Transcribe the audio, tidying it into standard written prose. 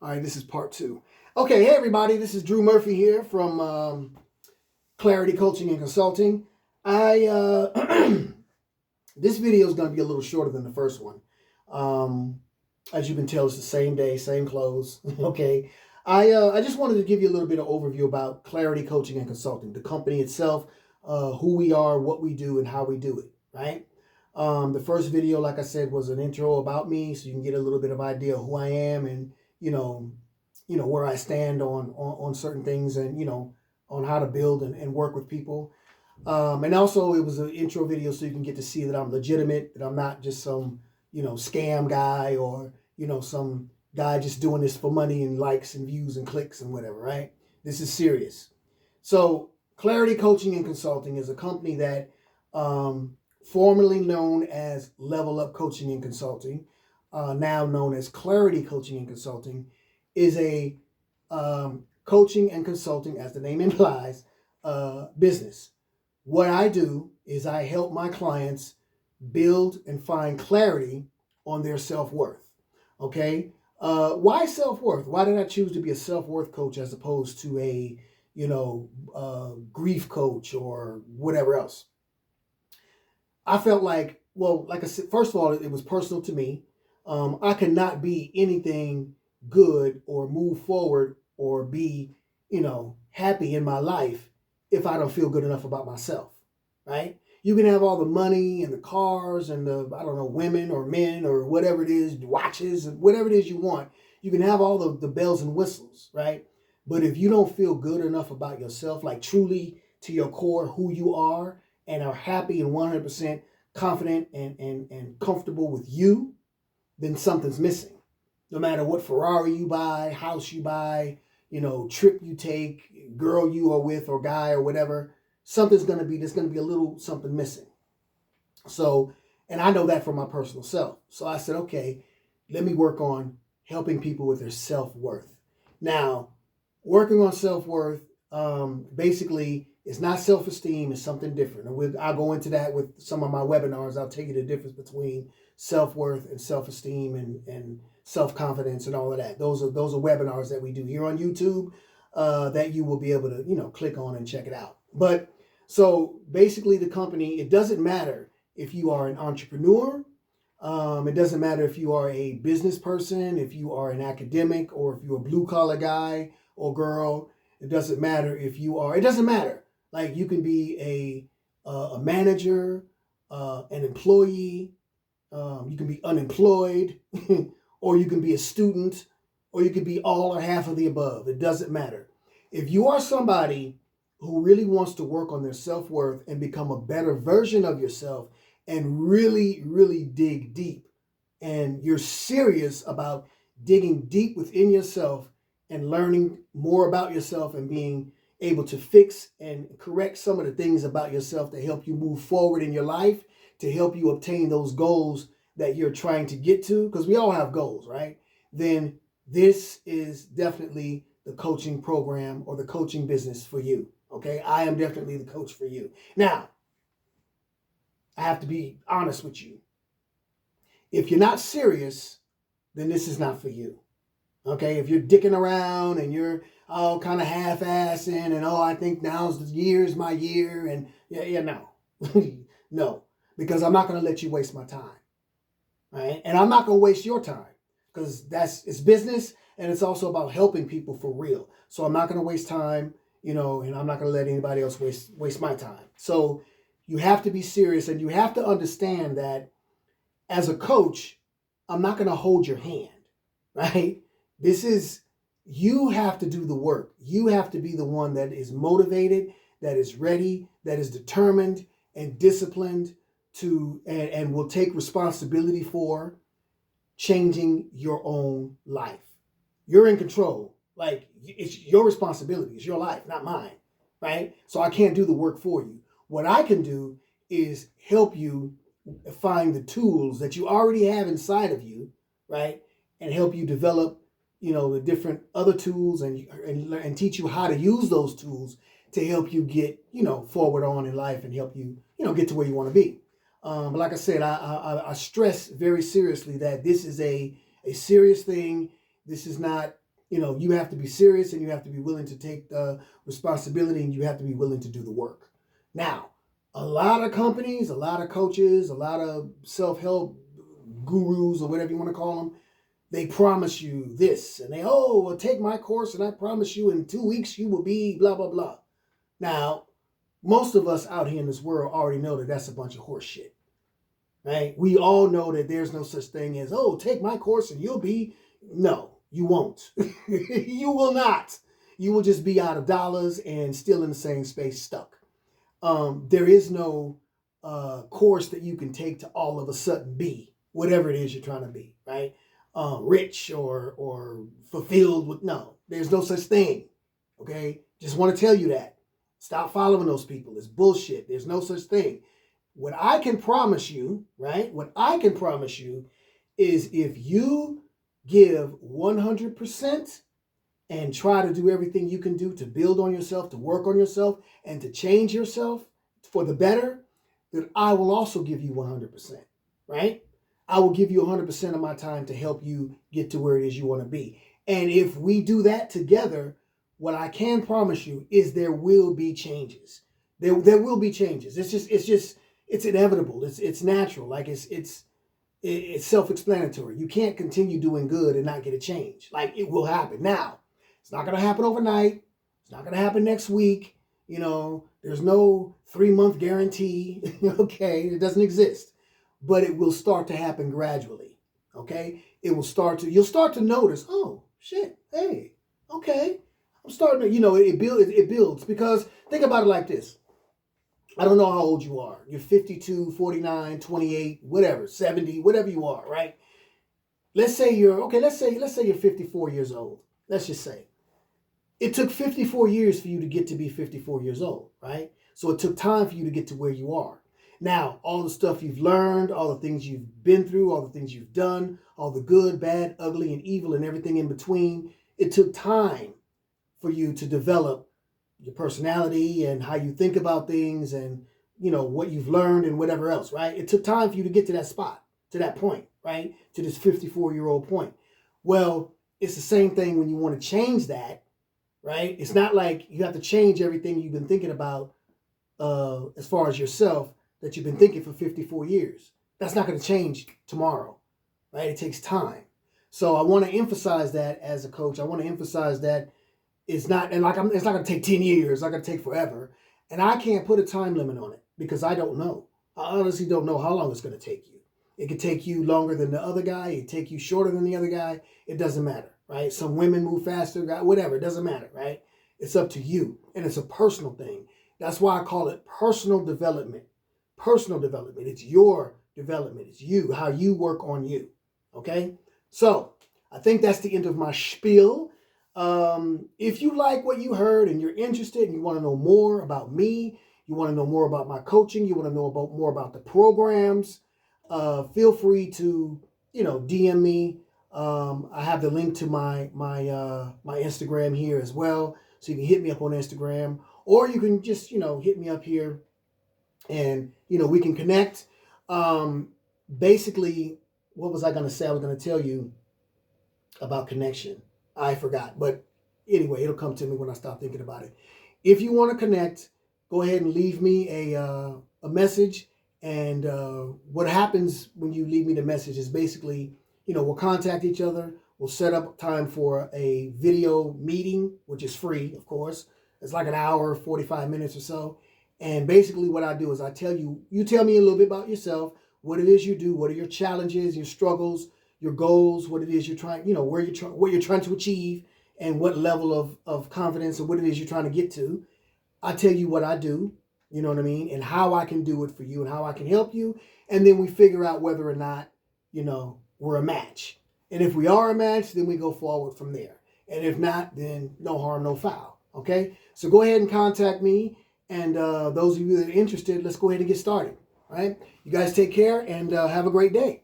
All right, this is part two. Okay, hey everybody, this is Drew Murphy here from Clarity Coaching and Consulting. I This video is going to be a little shorter than the first one. As you can tell, it's the same day, same clothes. Okay, I just wanted to give you a little bit of overview about Clarity Coaching and Consulting, the company itself, who we are, what we do, and how we do it. Right. The first video, like I said, was an intro about me, so you can get a little bit of idea of who I am and you know, where I stand on certain things, and on how to build and work with people. And also, it was an intro video so you can get to see that I'm legitimate, that I'm not just some scam guy, or some guy just doing this for money and likes and views and clicks and whatever. Right? This is serious. So, Clarity Coaching and Consulting is a company that, formerly known as Level Up Coaching and Consulting, now known as Clarity Coaching and Consulting, is a coaching and consulting, as the name implies, business. What I do is I help my clients build and find clarity on their self-worth. Okay? Why self-worth? Why did I choose to be a self-worth coach as opposed to a, grief coach or whatever else? I felt like, well, like I said, first of all, it was personal to me. I cannot be anything good or move forward or be, happy in my life if I don't feel good enough about myself, right? You can have all the money and the cars and the, I don't know, women or men or whatever it is, watches, whatever it is you want. You can have all the bells and whistles, right? But if you don't feel good enough about yourself, like truly to your core who you are, and are happy and 100% confident and comfortable with you, then something's missing. No matter what Ferrari you buy, house you buy, trip you take, girl you are with or guy or whatever, there's going to be a little something missing. So, and I know that for my personal self. So I said, okay, let me work on helping people with their self-worth. Now, working on self-worth, basically, it's not self-esteem, it's something different. And I'll go into that with some of my webinars. I'll tell you the difference between self-worth and self-esteem and self-confidence and all of that. Those are webinars that we do here on YouTube that you will be able to, click on and check it out. But so basically the company, it doesn't matter if you are an entrepreneur. It doesn't matter if you are a business person, if you are an academic, or if you're a blue-collar guy or girl. It doesn't matter if you are, it doesn't matter. Like, you can be a manager, an employee, you can be unemployed, or you can be a student, or you could be all or half of the above. It doesn't matter. If you are somebody who really wants to work on their self-worth and become a better version of yourself and really, really dig deep, and you're serious about digging deep within yourself and learning more about yourself and being able to fix and correct some of the things about yourself to help you move forward in your life, to help you obtain those goals that you're trying to get to, because we all have goals, right? Then this is definitely the coaching program or the coaching business for you, okay? I am definitely the coach for you. Now, I have to be honest with you. If you're not serious, then this is not for you. Okay, if you're dicking around and you're kind of half-assing and I think now's the year's my year, and no, no, because I'm not going to let you waste my time, right? And I'm not going to waste your time, because it's business, and it's also about helping people for real. So I'm not going to waste time, and I'm not going to let anybody else waste my time. So you have to be serious, and you have to understand that as a coach, I'm not going to hold your hand, right? You have to do the work. You have to be the one that is motivated, that is ready, that is determined and disciplined and will take responsibility for changing your own life. You're in control. Like, it's your responsibility. It's your life, not mine, right? So I can't do the work for you. What I can do is help you find the tools that you already have inside of you, right? And help you develop the different other tools and teach you how to use those tools to help you get, forward on in life and help you, get to where you want to be. But like I said, I stress very seriously that this is a serious thing. This is not you have to be serious and you have to be willing to take the responsibility and you have to be willing to do the work. Now, a lot of companies, a lot of coaches, a lot of self-help gurus or whatever you want to call them, they promise you this and well, take my course and I promise you in 2 weeks you will be blah, blah, blah. Now, most of us out here in this world already know that that's a bunch of horse shit, right? We all know that there's no such thing as, take my course and you'll be, no, you won't. You will not. You will just be out of dollars and still in the same space stuck. There is no course that you can take to all of a sudden be whatever it is you're trying to be, right? Rich or fulfilled with, no, there's no such thing. Okay. Just want to tell you that. Stop following those people. It's bullshit. There's no such thing. What I can promise you, right? What I can promise you is if you give 100% and try to do everything you can do to build on yourself, to work on yourself, and to change yourself for the better, then I will also give you 100%, right? I will give you 100% of my time to help you get to where it is you want to be. And if we do that together, what I can promise you is there will be changes. There will be changes. It's inevitable. It's natural. Like it's self-explanatory. You can't continue doing good and not get a change. Like it will happen. Now, it's not going to happen overnight. It's not going to happen next week. There's no 3-month guarantee. Okay, it doesn't exist. But it will start to happen gradually. Okay, you'll start to notice. Oh shit! Hey, okay, I'm starting to. It builds because think about it like this. I don't know how old you are. You're 52, 49, 28, whatever, 70, whatever you are, right? Let's say you're 54 years old. Let's just say. It took 54 years for you to get to be 54 years old, right? So it took time for you to get to where you are. Now, all the stuff you've learned, all the things you've been through, all the things you've done, all the good, bad, ugly, and evil, and everything in between, it took time for you to develop your personality and how you think about things and, what you've learned and whatever else, right? It took time for you to get to that spot, to that point, right? To this 54-year-old point. Well, it's the same thing when you want to change that, right? It's not like you have to change everything you've been thinking about as far as yourself that you've been thinking for 54 years. That's not going to change tomorrow, right? It takes time. So I want to emphasize that as a coach. I want to emphasize that it's not going to take 10 years. It's not going to take forever. And I can't put a time limit on it because I don't know. I honestly don't know how long it's going to take you. It could take you longer than the other guy. It could take you shorter than the other guy. It doesn't matter, right? Some women move faster, whatever. It doesn't matter, right? It's up to you. And it's a personal thing. That's why I call it personal development. Personal development. It's your development. It's you, how you work on you. Okay? So, I think that's the end of my spiel. If you like what you heard and you're interested and you want to know more about me, you want to know more about my coaching, you want to know more about the programs, feel free to, DM me. I have the link to my Instagram here as well. So you can hit me up on Instagram or you can just, hit me up here and, we can connect. Basically, what was I going to say? I was going to tell you about connection. I forgot. But anyway, it'll come to me when I stop thinking about it. If you want to connect, go ahead and leave me a message. And what happens when you leave me the message is basically, we'll contact each other. We'll set up time for a video meeting, which is free, of course. It's like an hour, 45 minutes or so. And basically what I do is you tell me a little bit about yourself, what it is you do, what are your challenges, your struggles, your goals, what it is you're trying, what you're trying to achieve and what level of confidence or what it is you're trying to get to. I tell you what I do, you know what I mean? And how I can do it for you and how I can help you. And then we figure out whether or not, we're a match. And if we are a match, then we go forward from there. And if not, then no harm, no foul. Okay? So go ahead and contact me. And those of you that are interested, let's go ahead and get started. All right? You guys take care and have a great day.